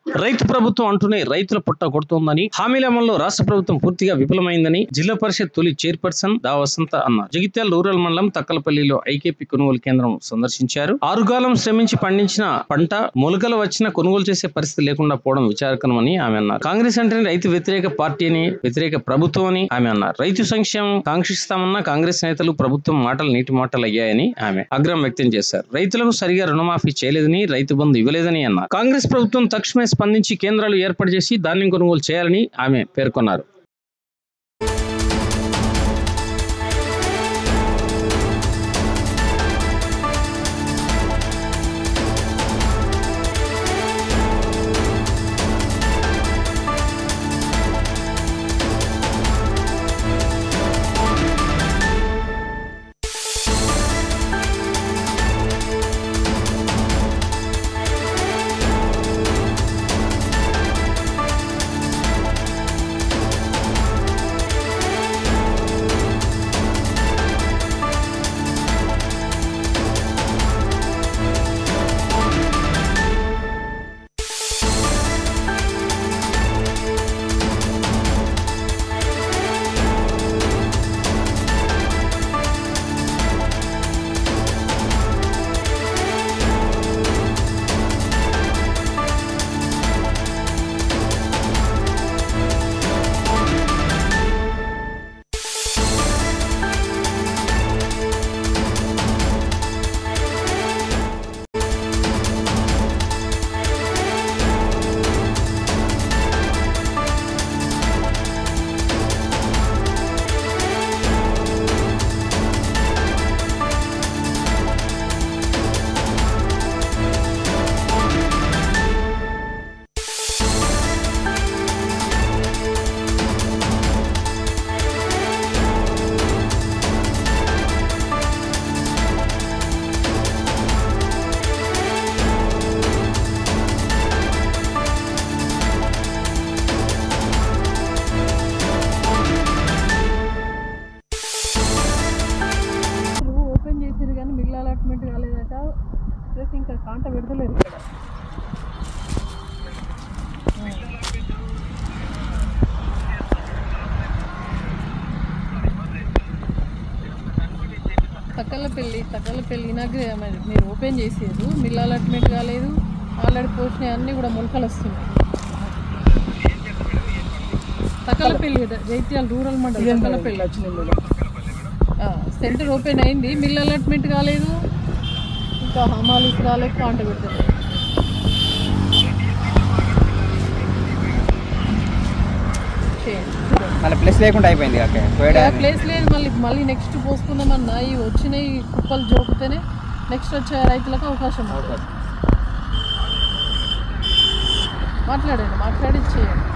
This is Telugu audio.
రైతు ప్రభుత్వం అంటూనే రైతుల పుట్ట కొడుతోందని, హామీల అమల్లో రాష్ట్ర ప్రభుత్వం పూర్తిగా విఫలమైందని జిల్లా పరిషత్ తొలి చైర్పర్సన్ దా వసంత అన్నారు. జగిత్యాల రూరల్ మండలం తక్కలపల్లిలో ఐకేపీ కొనుగోలు కేంద్రం సందర్శించారు. ఆరుగాలం శ్రమించి పండించిన పంట మొలకలు వచ్చినా కొనుగోలు చేసే పరిస్థితి లేకుండా పోవడం విచారకరమని ఆమె అన్నారు. కాంగ్రెస్ అంటే రైతు వ్యతిరేక పార్టీ అని, వ్యతిరేక ప్రభుత్వం అని ఆమె అన్నారు. రైతు సంక్షేమం కాంక్షిస్తామన్న కాంగ్రెస్ నేతలు ప్రభుత్వం మాటలు నీటి మాటలు అయ్యాయని ఆమె ఆగ్రహం వ్యక్తం చేశారు. రైతులకు సరిగా రుణమాఫీ చేయలేదని, రైతు బంధు ఇవ్వలేదని అన్నారు. కాంగ్రెస్ ప్రభుత్వం తక్షణమే స్పందించి కేంద్రాలు ఏర్పాటు చేసి ధాన్యం కొనుగోలు చేయాలని ఆమె పేర్కొన్నారు. అలాట్మెంట్ కాలేదట, ప్లస్ ఇంకా కాంట పెడతలేదు ఇక్కడ. తక్కలపల్లి మీరు ఓపెన్ చేసారు, మిల్ అలాట్మెంట్ కాలేదు, ఆల్రెడీ పోసినవి అన్నీ కూడా మొలకలు వస్తున్నాయి. తక్కలపల్లి జైత్యాల రూరల్ మండలం తక్కలపల్లి వచ్చింది. సెంటర్ ఓపెన్ అయింది, మిల్ అలాట్మెంట్ కాలేదు, ఇంకా హమాలీస్ రాలేదు, కాంట పెడతారు. మళ్ళీ ప్లేస్ లేకుండా అయిపోయింది. ప్లేస్ లేదు, మళ్ళీ నెక్స్ట్ పోసుకుందామన్నా ఈ వచ్చినాయి కుప్పలు జోకితేనే నెక్స్ట్ వచ్చే రైతులకు అవకాశం. మాట్లాడండి, మాట్లాడి చేయండి.